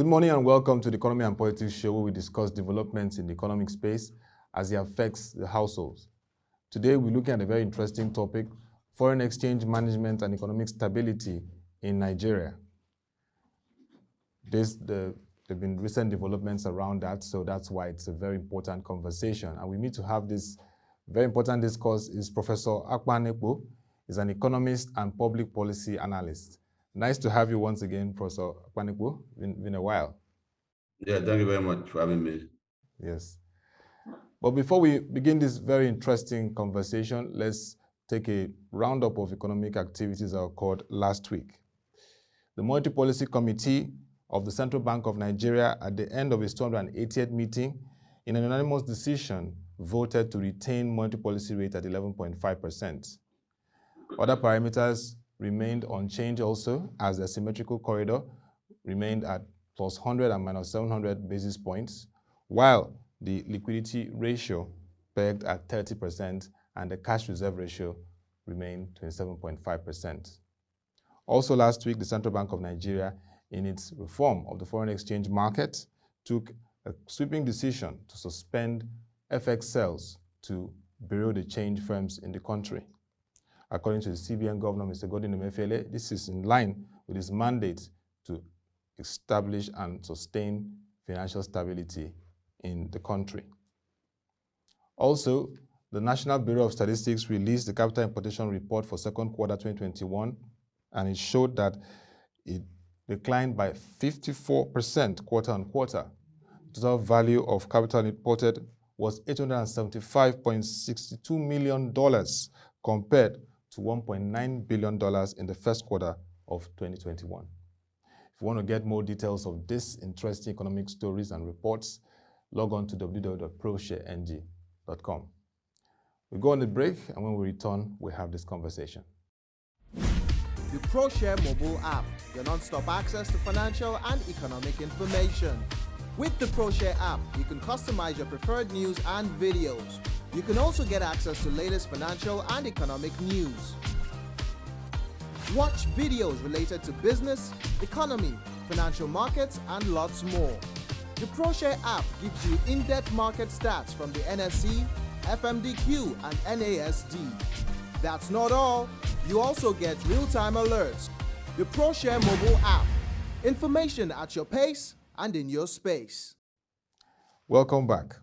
Good morning and welcome to the Economy and Politics Show, where we discuss developments in the economic space as it affects the households. Today, we're looking at a very interesting topic: foreign exchange management and economic stability in Nigeria. There have been recent developments around that, so that's why it's a very important conversation. And we need to have this very important discourse is Professor Akpan Ekpo. He's an economist and public policy analyst. Nice to have you once again, Professor Akpan Ekpo. Been a while. Yeah, thank you very much for having me. Yes. But before we begin this very interesting conversation, let's take a roundup of economic activities that occurred last week. The Monetary Policy Committee of the Central Bank of Nigeria, at the end of its 280th meeting, in an unanimous decision, voted to retain monetary policy rate at 11.5%. Other parameters remained unchanged also, as the symmetrical corridor remained at plus 100 and minus 700 basis points, while the liquidity ratio pegged at 30% and the cash reserve ratio remained 27.5%. Also last week, the Central Bank of Nigeria, in its reform of the foreign exchange market, took a sweeping decision to suspend FX sales to bureau de change firms in the country. According to the CBN Governor, Mr. Godwin Emefiele, this is in line with his mandate to establish and sustain financial stability in the country. Also, the National Bureau of Statistics released the capital importation report for second quarter 2021, and it showed that it declined by 54% quarter on quarter. The total value of capital imported was $875.62 million compared to $1.9 billion in the first quarter of 2021. If you want to get more details of this interesting economic stories and reports, log on to www.proshareng.com. We go on the break, and when we return, we have this conversation. The Proshare mobile app, your non-stop access to financial and economic information. With the Proshare app, you can customize your preferred news and videos. You can also get access to latest financial and economic news. Watch videos related to business, economy, financial markets, and lots more. The Proshare app gives you in-depth market stats from the NSE, FMDQ, and NASD. That's not all. You also get real-time alerts. The Proshare mobile app. Information at your pace and in your space. Welcome back.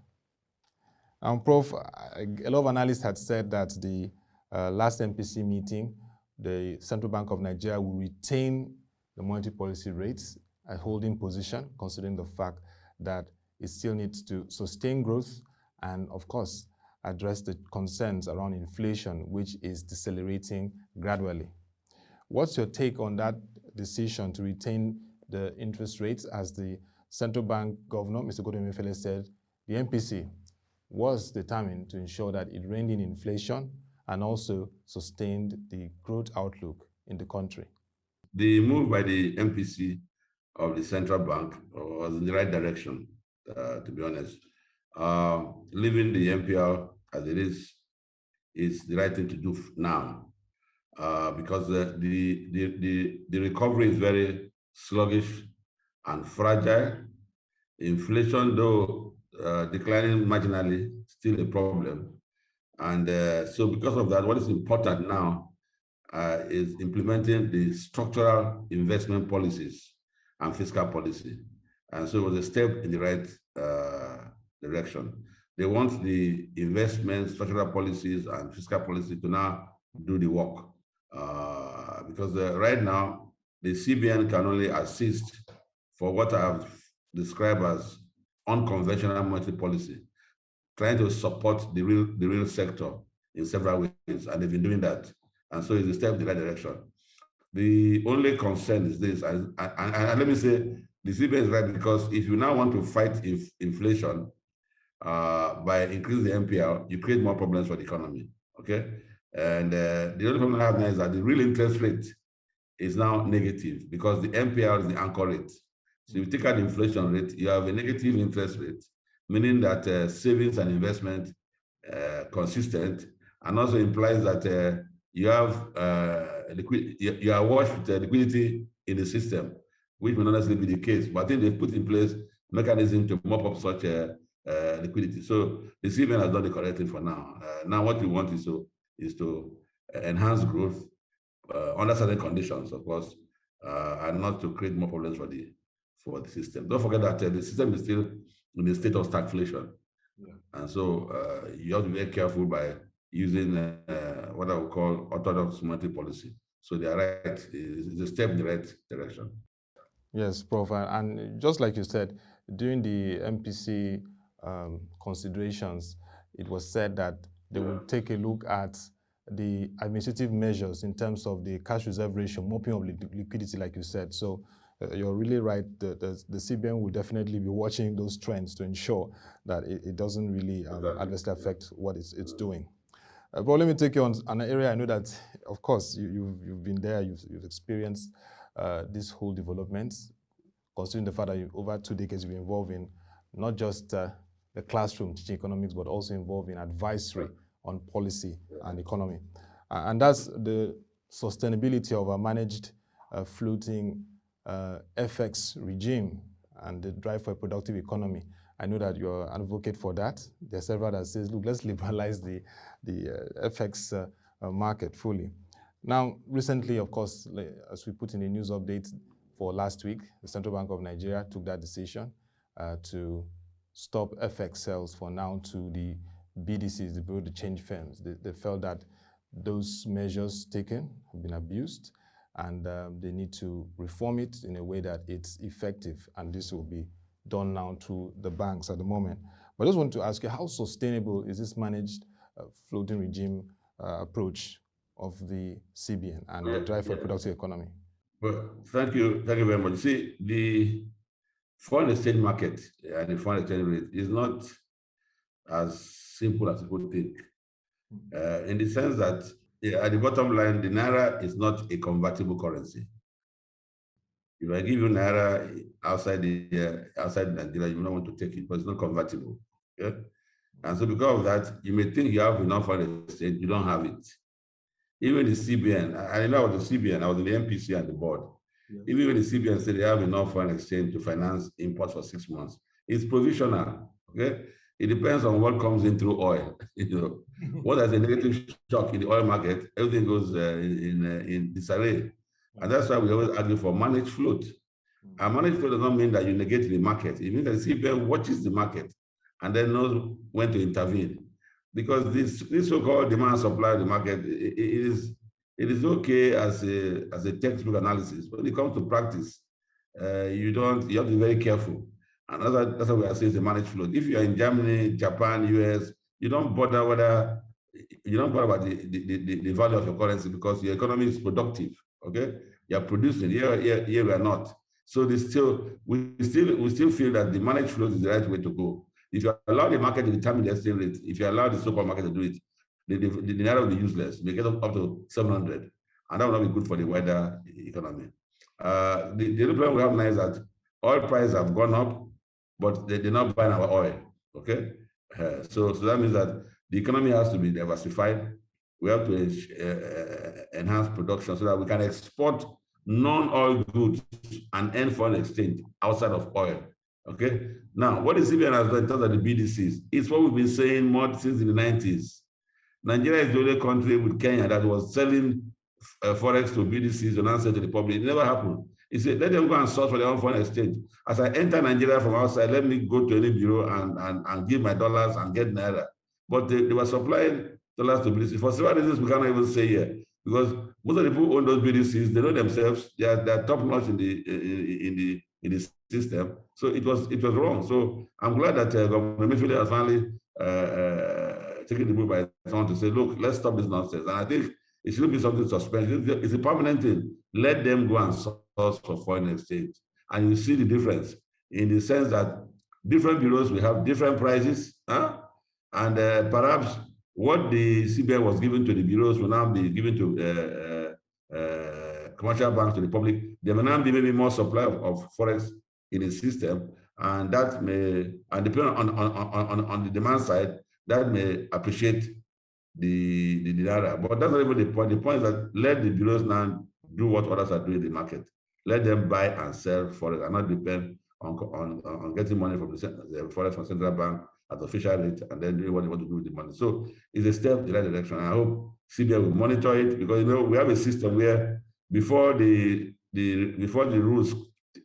Prof, a lot of analysts had said that the last MPC meeting, the Central Bank of Nigeria will retain the monetary policy rates, a holding position, considering the fact that it still needs to sustain growth and, of course, address the concerns around inflation, which is decelerating gradually. What's your take on that decision to retain the interest rates? As the Central Bank Governor, Mr. Godwin Emefiele, said, the MPC was determined to ensure that it reined in inflation and also sustained the growth outlook in the country. The move by the MPC of the central bank was in the right direction, to be honest. Leaving the MPR as it is the right thing to do now, because the recovery is very sluggish and fragile. Inflation, though declining marginally, still a problem. And so because of that, what is important now is implementing the structural investment policies and fiscal policy. And so it was a step in the right direction. They want the investment, structural policies, and fiscal policy to now do the work. Because right now, the CBN can only assist for what I've described as unconventional monetary policy, trying to support the real sector in several ways, and they've been doing that. And so it's a step in the right direction. The only concern is this, and let me say, the CBN is right, because if you now want to fight inflation by increasing the MPR, you create more problems for the economy, okay? And the only problem I have now is that the real interest rate is now negative, because the MPR is the anchor rate. So if you take out the inflation rate, you have a negative interest rate, meaning that savings and investment consistent, and also implies that you have you are washed with liquidity in the system. which may not necessarily be the case, but I think they've put in place mechanism to mop up such liquidity. So the CBN has done the correct thing for now. Now what we want is to enhance growth under certain conditions, of course, and not to create more problems for the system. Don't forget that the system is still in a state of stagflation. Yeah. And so you have to be very careful by using what I would call orthodox monetary policy. So they are right, it's a step in the right direction. Yes, Prof. And just like you said, during the MPC considerations, it was said that they would take a look at the administrative measures in terms of the cash reserve ratio, mopping up liquidity, like you said. So you're really right. The CBN will definitely be watching those trends to ensure that it doesn't really adversely affect what it's doing. But let me take you on an area I know that, of course, you've been there, you've experienced this whole development, considering the fact that over 2 decades you've been involved in not just the classroom teaching economics, but also involved in advisory on policy and economy. And that's the sustainability of a managed floating FX regime and the drive for a productive economy. I know that you're an advocate for that. There's several that says, look, let's liberalize the FX market fully. Now, recently, of course, as we put in the news update for last week, the Central Bank of Nigeria took that decision to stop FX sales for now to the BDCs, the Bureau de Change firms. They felt that those measures taken have been abused, and they need to reform it in a way that it's effective, and this will be done now to the banks at the moment. But I just want to ask you, how sustainable is this managed floating regime approach of the CBN and the drive for a productive economy? Well, thank you very much. See, the foreign exchange market and the foreign exchange rate is not as simple as people think, in the sense that at the bottom line, the Naira is not a convertible currency. If I give you Naira outside Nigeria, you don't want to take it, but it's not convertible. Okay? And so because of that, you may think you have enough foreign exchange, you don't have it. Even the CBN, I know I was the CBN, I was in the MPC and the board. Yes. Even when the CBN said they have enough foreign exchange to finance imports for 6 months, it's provisional, okay? It depends on what comes in through oil. You know, what has a negative shock in the oil market, everything goes in disarray. And that's why we always argue for managed float. And managed float does not mean that you negate the market. It means that the CBN watches the market and then knows when to intervene. Because this so-called demand supply of the market, it is okay as a textbook analysis. When it comes to practice, you have to be very careful. And that's what we are saying is a managed float. If you're in Germany, Japan, US, you don't bother about the value of your currency because your economy is productive. Okay, you're producing. Here we are not. So we still feel that the managed float is the right way to go. If you allow the market to determine the exchange rate, if you allow the so-called market to do it, the Naira will be useless. We get up to 700, and that will not be good for the wider economy. The other problem we have now is that oil prices have gone up, but they're not buying our oil. Okay, so that means that the economy has to be diversified. We have to enhance production so that we can export non-oil goods and earn foreign exchange outside of oil. Okay. Now, what the CBN has done in terms of the BDCs, it's what we've been saying more since in the 90s. Nigeria is the only country with Kenya that was selling forex to BDCs and answer to the public. It never happened. He said, let them go and source for their own foreign exchange. As I enter Nigeria from outside, let me go to any bureau and give my dollars and get Naira. But they were supplying dollars to BDCs. For several reasons, we cannot even say here. Because most of the people who own those BDCs, they know themselves, they are top-notch in the system. So it was wrong. So I'm glad that Governor Emefiele has finally taken the move by someone to say, look, let's stop this nonsense. And I think it shouldn't be something suspended. It's a permanent thing. Let them go and source for foreign exchange. And you see the difference in the sense that different bureaus will have different prices. And perhaps what the CBN was given to the bureaus will now be given to commercial banks, to the public. There may now be maybe more supply of forex in the system, and that may, and depending on the demand side, that may appreciate the Naira. But that's not even the point. The point is that let the bureaus now do what others are doing in the market. Let them buy and sell forex and not depend on getting money from the forex from central bank at official rate and then doing what they want to do with the money. So it's a step in the right direction. I hope CBN will monitor it, because we have a system where before the rules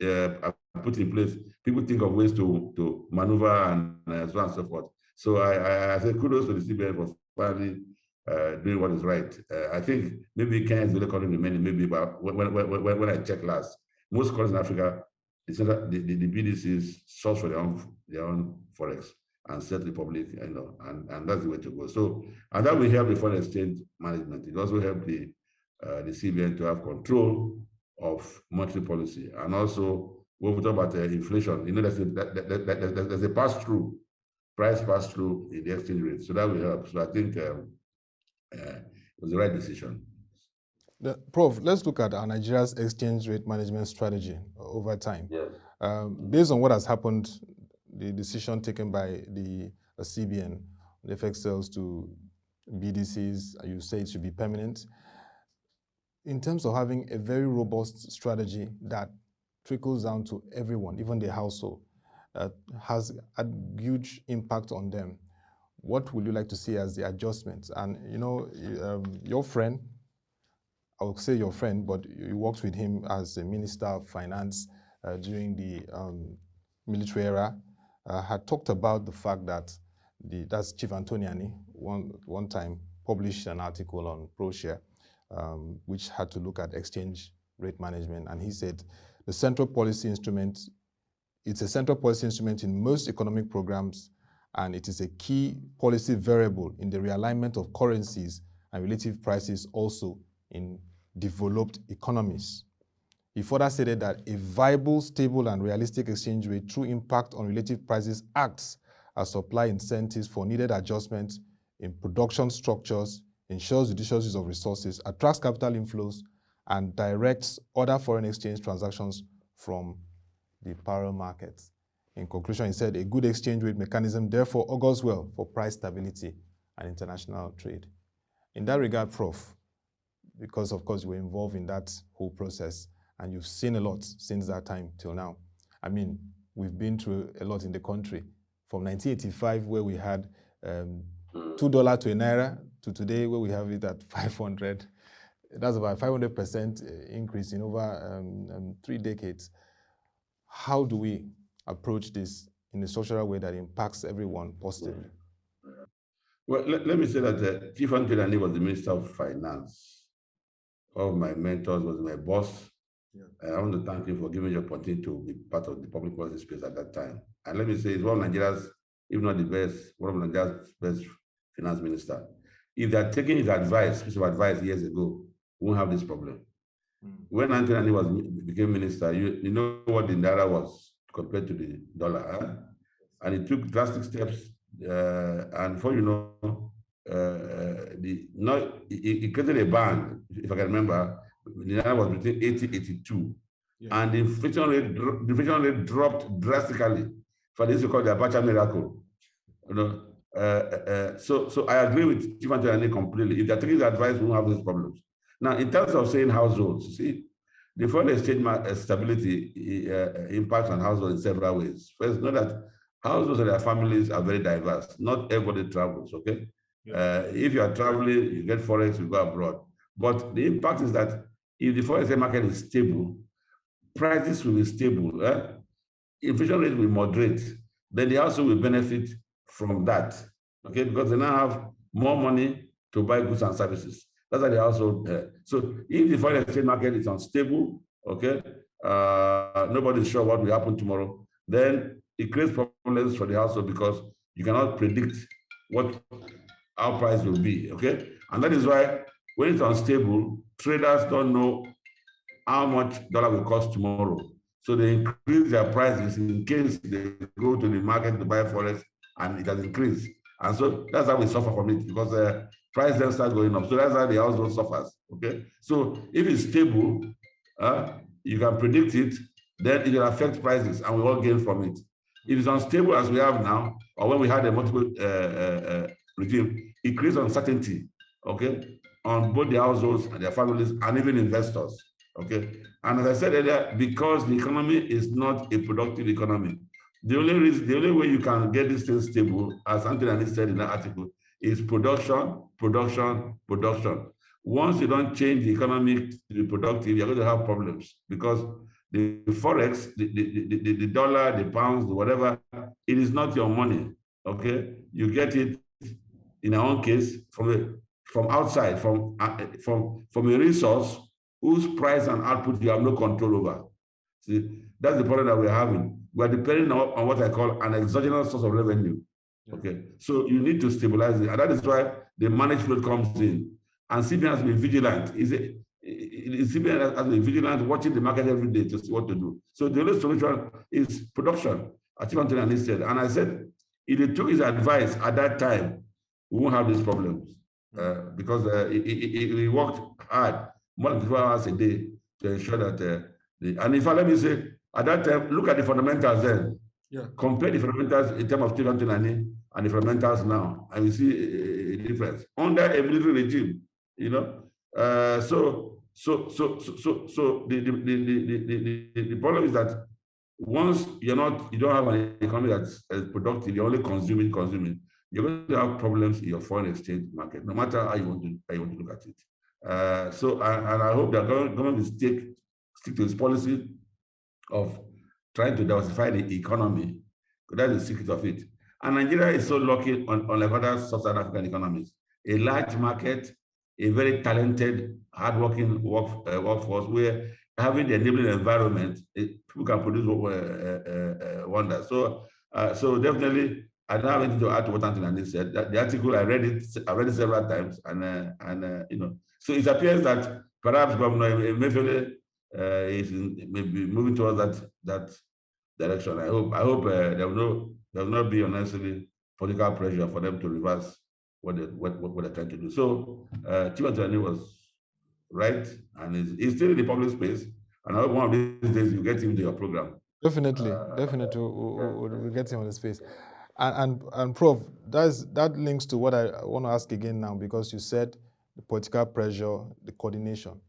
are put in place, people think of ways to maneuver and so on and so forth. So I say kudos to the CBN for finally doing what is right. I think maybe Kenya is the only country remaining, maybe, but when I checked last, most countries in Africa, the BDCs source for their own forex and set the public, and that's the way to go. So, and that will help the foreign exchange management. It also help the CBN to have control of monetary policy. And also, when we talk about inflation, there's a pass-through, price pass-through in the exchange rate. So that will help. So I think it was the right decision. Prof, let's look at Nigeria's exchange rate management strategy over time. Yes. Based on what has happened, the decision taken by the CBN, the FX sales to BDCs, you say it should be permanent. In terms of having a very robust strategy that trickles down to everyone, even the household, has a huge impact on them, what would you like to see as the adjustments? And your friend, I would say your friend, but you worked with him as a Minister of Finance during the military era, had talked about the fact that that's Chief Antoniani, one time published an article on Proshare, which had to look at exchange rate management. And he said the central policy instrument, it's a central policy instrument in most economic programs, and it is a key policy variable in the realignment of currencies and relative prices also in developed economies. He further stated that a viable, stable, and realistic exchange rate through impact on relative prices acts as supply incentives for needed adjustments in production structures, ensures judicious use of resources, attracts capital inflows, and directs other foreign exchange transactions from the parallel markets. In conclusion, he said, a good exchange rate mechanism therefore augurs well for price stability and international trade. In that regard, Prof, because of course you were involved in that whole process and you've seen a lot since that time till now. I mean, we've been through a lot in the country. From 1985, where we had $2 to a naira, to today, where we have it at 500. That's about 500% increase in over 3 decades. How do we approach this in a structural way that impacts everyone positively? Well, let me say that Chief Antoniani was the Minister of Finance. One of my mentors, was my boss. Yeah. I want to thank him for giving me the opportunity to be part of the public policy space at that time. And let me say, he's one of Nigeria's, if not the best, one of Nigeria's best finance minister. If they had taken his advice, piece of advice years ago, we won't have this problem. When Antoniani became minister, you know what the naira was compared to the dollar, huh? And he took drastic steps. And before you know, he created a band, if I can remember, the naira was between 80 and 82. Yeah. And the inflation rate dropped drastically for this so-called the Abacha miracle. So I agree with Chief Antoniani completely. If they're taking the advice, we won't have these problems. Now, in terms of saying households, you see, the foreign exchange stability impacts on households in several ways. First, know that households and their families are very diverse. Not everybody travels, okay? Yeah. If you are traveling, you get forex, you go abroad. But the impact is that if the foreign exchange market is stable, prices will be stable, inflation rate will moderate, then the household will benefit from that, okay? Because they now have more money to buy goods and services. That's how the household. So if the foreign exchange market is unstable, okay, nobody's sure what will happen tomorrow, then it creates problems for the household because you cannot predict what our price will be, okay? And that is why when it's unstable, traders don't know how much dollar will cost tomorrow. So they increase their prices in case they go to the market to buy forex and it has increased. And so that's how we suffer from it, because price then starts going up. So that's how the household suffers, okay? So if it's stable, you can predict it, then it will affect prices and we all gain from it. If it's unstable as we have now, or when we had a multiple regime, it creates uncertainty, okay, on both the households and their families and even investors, okay? And as I said earlier, because the economy is not a productive economy, the only way you can get this thing stable, as Anthony said in that article, is production, production, production. Once you don't change the economy to be productive, you're going to have problems because the forex, the dollar, the pounds, the whatever, it is not your money. Okay, you get it in our own case from outside, from a resource whose price and output you have no control over. See, that's the problem that we're having. We're depending on what I call an exogenous source of revenue. Okay, so you need to stabilize it, and that is why the managed float comes in. And CBN has been vigilant. CBN has been vigilant, watching the market every day to see what to do. So the only solution is production, as Anthony said. And I said, if they took his advice at that time, we won't have these problems because he worked hard, more than 12 hours a day, to ensure that. And in fact, let me say, at that time, look at the fundamentals then. Yeah. Compare the fundamentals in terms of Steve Anthony and the fundamentals now, and we see a difference under a military regime. You know, so the problem is that once you don't have an economy that's productive, you're only consuming, you're going to have problems in your foreign exchange market, no matter how you want to look at it. So I hope that government will stick to its policy of trying to diversify the economy, because that's the secret of it. And Nigeria is so lucky, unlike other sub-Saharan African economies, a large market, a very talented, hardworking workforce, where having the enabling environment, people can produce wonders. So definitely, I don't have anything to add to what Anthony said. The article, I read it several times, and you know, so it appears that perhaps Governor Emefiele is maybe moving towards that direction. I hope there will not be unnecessary political pressure for them to reverse what they're trying to do. So Chief Anthony was right, and he's still in the public space. And I hope one of these days you get him to your program. Definitely, we'll get him on the space. And Prof, that links to what I want to ask again now, because you said the political pressure, the coordination.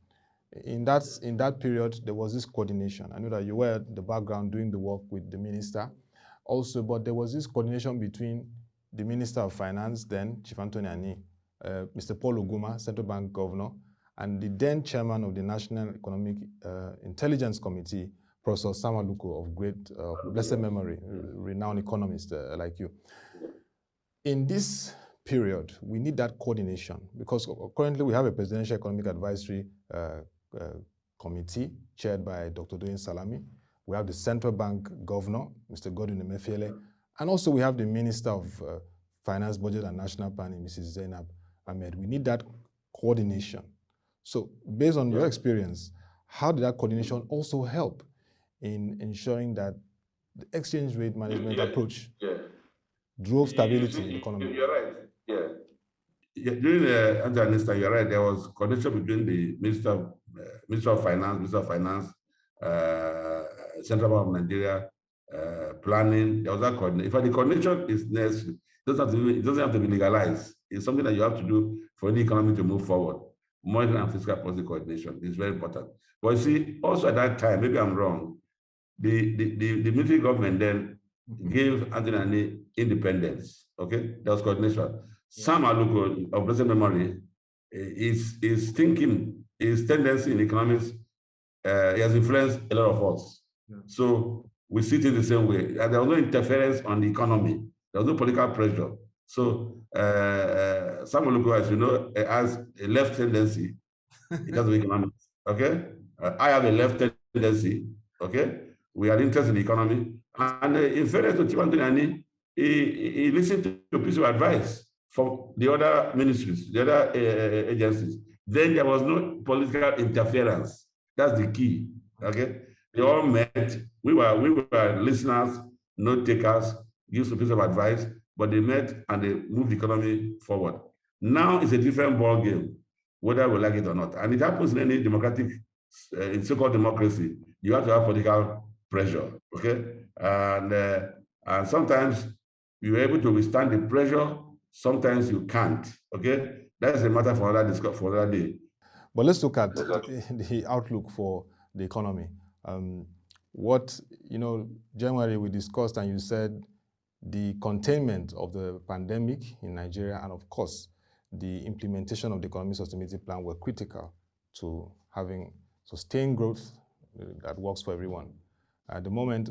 In that period, there was this coordination. I know that you were at the background doing the work with the minister also, but there was this coordination between the Minister of Finance, then Chief Anthony Ani, Mr. Paul Oguma, Central Bank Governor, and the then chairman of the National Economic Intelligence Committee, Professor Samaluko, of great blessed memory, renowned economist like you. In this period, we need that coordination, because currently we have a Presidential Economic Advisory Committee chaired by Dr. Doyin Salami. We have the Central Bank Governor, Mr. Godwin Emefiele, and also we have the Minister of Finance, Budget and National Planning, Mrs. Zainab Ahmed. We need that coordination. So based on your experience, how did that coordination also help in ensuring that the exchange rate management approach drove stability in the economy? You're right, during the Anthony, you're right, there was coordination between the Minister of Finance, Central Bank of Nigeria, planning. There was that coordination. In fact, the coordination is necessary. It doesn't have to be legalized. It's something that you have to do for any economy to move forward. Monetary and fiscal policy coordination is very important. But you see, also at that time, maybe I'm wrong, the military government then gave Anthony independence. Okay, there was coordination. Sam Aluko, of blessed memory, is thinking, his tendency in economics, he has influenced a lot of us. So we see it the same way. There was no interference on the economy. There was no political pressure. So Sam Aluko, as you know, has a left tendency. He does economics. Okay, I have a left tendency. Okay, we are interested in the economy, and in fairness to Chief Anthony, he listened to a piece of advice from the other ministries, the other agencies. Then there was no political interference. That's the key. Okay, they all met. We were listeners, note takers, give a piece of advice, but they met and they moved the economy forward. Now it's a different ball game, whether we like it or not. And it happens in any democratic, in so-called democracy. You have to have political pressure. Okay, and sometimes you're able to withstand the pressure. Sometimes you can't. Okay, that's a matter for another day. But let's look at the outlook for the economy. January we discussed and you said the containment of the pandemic in Nigeria and of course, the implementation of the economic sustainability plan were critical to having sustained growth that works for everyone. At the moment,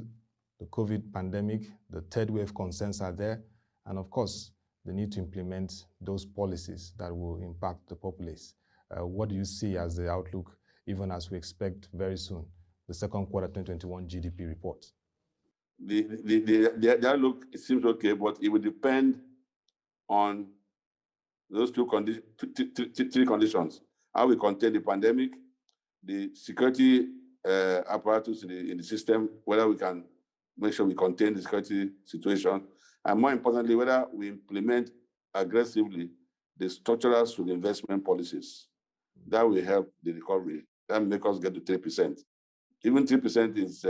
the COVID pandemic, the third wave concerns are there, and of course, the need to implement those policies that will impact the populace. What do you see as the outlook, even as we expect very soon the second quarter 2021 GDP report? The outlook, it seems okay, but it will depend on those three conditions: how we contain the pandemic, the security apparatus in the system, whether we can make sure we contain the security situation, and more importantly, whether we implement aggressively the structural to the investment policies. That will help the recovery. That will make us get to 3%. Even 3% is,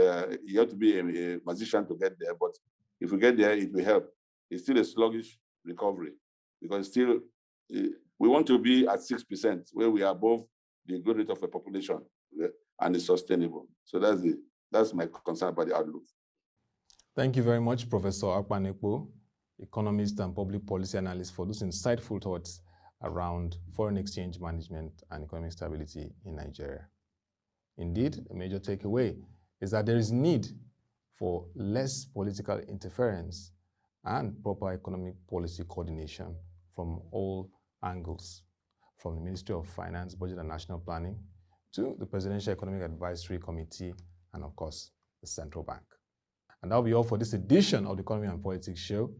you have to be a magician to get there, but if we get there, it will help. It's still a sluggish recovery because still, we want to be at 6%, where we are above the growth rate of the population, and it's sustainable. So that's my concern about the outlook. Thank you very much, Professor Akpan Ekpo, economist and public policy analyst, for those insightful thoughts around foreign exchange management and economic stability in Nigeria. Indeed, a major takeaway is that there is need for less political interference and proper economic policy coordination from all angles, from the Ministry of Finance, Budget and National Planning to the Presidential Economic Advisory Committee and, of course, the Central Bank. And that'll be all for this edition of the Economy and Politics Show.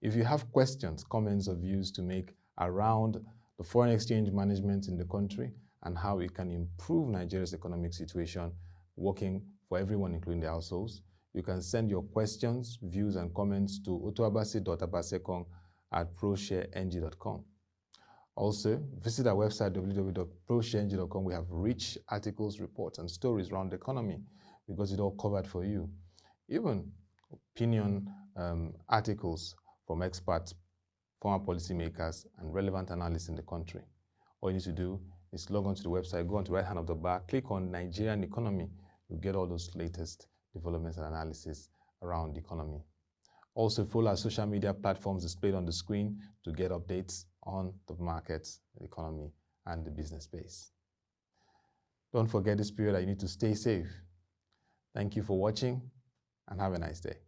If you have questions, comments, or views to make around the foreign exchange management in the country and how it can improve Nigeria's economic situation, working for everyone, including the households, you can send your questions, views, and comments to otuabasi.abasekong@proshareng.com. Also, visit our website, www.proshareng.com. We have rich articles, reports, and stories around the economy because it's all covered for you. Even opinion articles from experts, former policymakers, and relevant analysts in the country. All you need to do is log on to the website, go on to the right hand of the bar, click on Nigerian economy. You'll get all those latest developments and analysis around the economy. Also, follow our social media platforms displayed on the screen to get updates on the markets, the economy, and the business space. Don't forget this period that you need to stay safe. Thank you for watching and have a nice day.